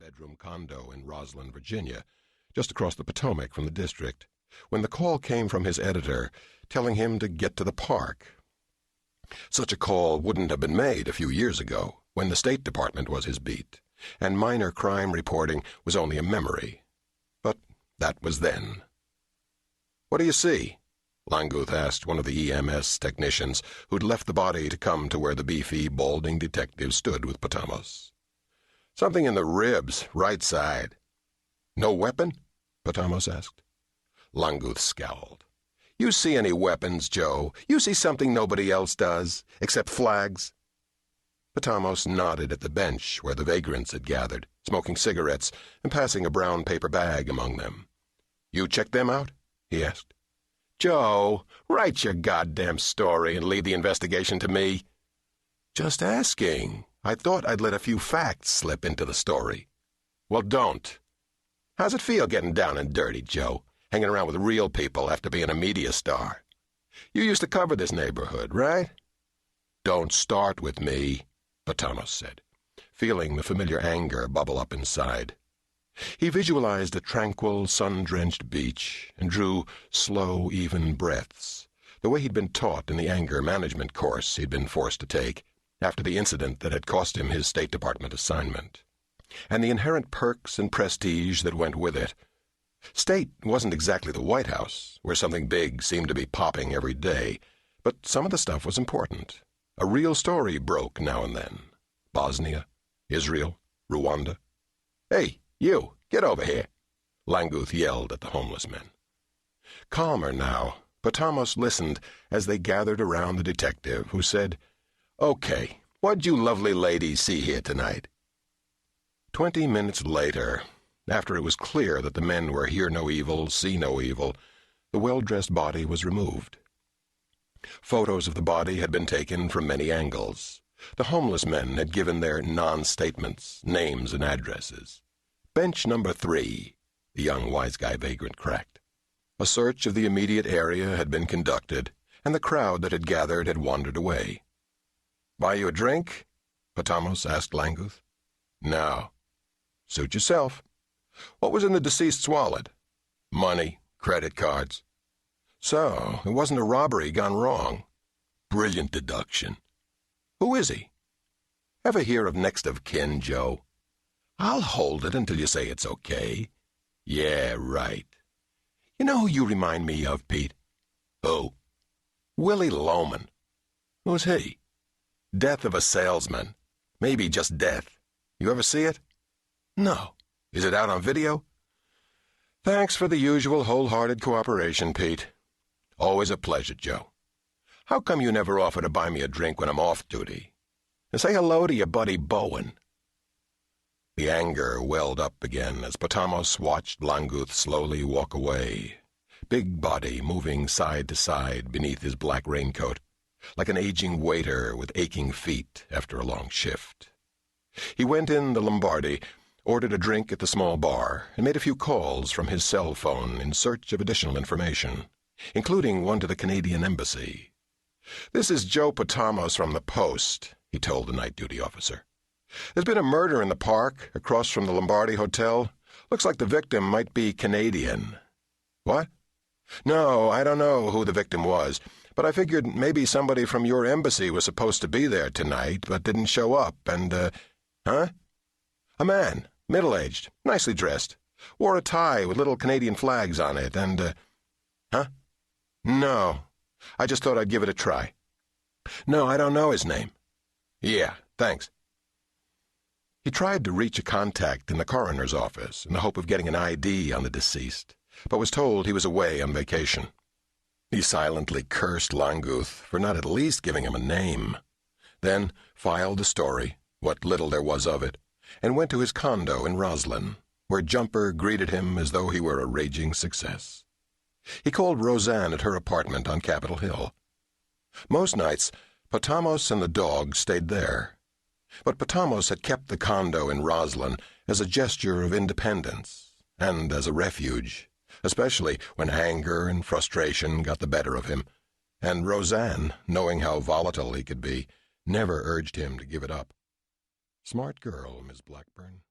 one-bedroom condo in Roslyn, Virginia, just across the Potomac from the district, when the call came from his editor telling him to get to the park. Such a call wouldn't have been made a few years ago, when the State Department was his beat, and minor crime reporting was only a memory. But that was then. "What do you see?" Langguth asked one of the EMS technicians who'd left the body to come to where the beefy, balding detective stood with Potamos. "Something in the ribs, right side." "No weapon?" Potamos asked. Langguth scowled. "You see any weapons, Joe? You see something nobody else does, except flags?" Potamos nodded at the bench where the vagrants had gathered, smoking cigarettes and passing a brown paper bag among them. "You check them out?" he asked. "Joe, write your goddamn story and leave the investigation to me." "Just asking. I thought I'd let a few facts slip into the story." "Well, don't. How's it feel getting down and dirty, Joe, hanging around with real people after being a media star? You used to cover this neighborhood, right?" "Don't start with me," Potamos said, feeling the familiar anger bubble up inside. He visualized a tranquil, sun-drenched beach and drew slow, even breaths, the way he'd been taught in the anger management course he'd been forced to take after the incident that had cost him his State Department assignment, and the inherent perks and prestige that went with it. State wasn't exactly the White House, where something big seemed to be popping every day, but some of the stuff was important. A real story broke now and then. Bosnia, Israel, Rwanda. "Hey, you, get over here," Langguth yelled at the homeless men. Calmer now, Potamos listened as they gathered around the detective, who said, "Okay, what'd you lovely ladies see here tonight?" 20 minutes later, after it was clear that the men were hear no evil, see no evil, the well-dressed body was removed. Photos of the body had been taken from many angles. The homeless men had given their non-statements, names and addresses. "Bench number 3, the young wise guy vagrant cracked. A search of the immediate area had been conducted, and the crowd that had gathered had wandered away. "Buy you a drink?" Potamos asked Langguth. "No." "Suit yourself. What was in the deceased's wallet?" "Money, credit cards." "So, it wasn't a robbery gone wrong." "Brilliant deduction." "Who is he?" "Ever hear of next of kin, Joe?" "I'll hold it until you say it's okay." "Yeah, right." "You know who you remind me of, Pete?" "Who?" "Willie Loman." "Who's he?" "Death of a salesman. Maybe just death. You ever see it?" "No. Is it out on video?" "Thanks for the usual wholehearted cooperation, Pete." "Always a pleasure, Joe. How come you never offer to buy me a drink when I'm off duty? And say hello to your buddy Bowen." The anger welled up again as Potamos watched Langguth slowly walk away, big body moving side to side beneath his black raincoat, like an aging waiter with aching feet after a long shift. He went in the Lombardi, ordered a drink at the small bar, and made a few calls from his cell phone in search of additional information, including one to the Canadian Embassy. "This is Joe Potamos from the Post," he told the night duty officer. "There's been a murder in the park, across from the Lombardi Hotel. Looks like the victim might be Canadian." "What?" "No, I don't know who the victim was, but I figured maybe somebody from your embassy was supposed to be there tonight, but didn't show up, and, Huh? "A man, middle-aged, nicely dressed. Wore a tie with little Canadian flags on it, and, Huh? "No. I just thought I'd give it a try." "No, I don't know his name." "Yeah, thanks." He tried to reach a contact in the coroner's office in the hope of getting an ID on the deceased, but was told he was away on vacation. He silently cursed Langguth for not at least giving him a name, then filed the story, what little there was of it, and went to his condo in Roslyn, where Jumper greeted him as though he were a raging success. He called Roseanne at her apartment on Capitol Hill. Most nights, Potamos and the dog stayed there, but Potamos had kept the condo in Roslyn as a gesture of independence and as a refuge, especially when anger and frustration got the better of him, and Roseanne, knowing how volatile he could be, never urged him to give it up. Smart girl, Miss Blackburn.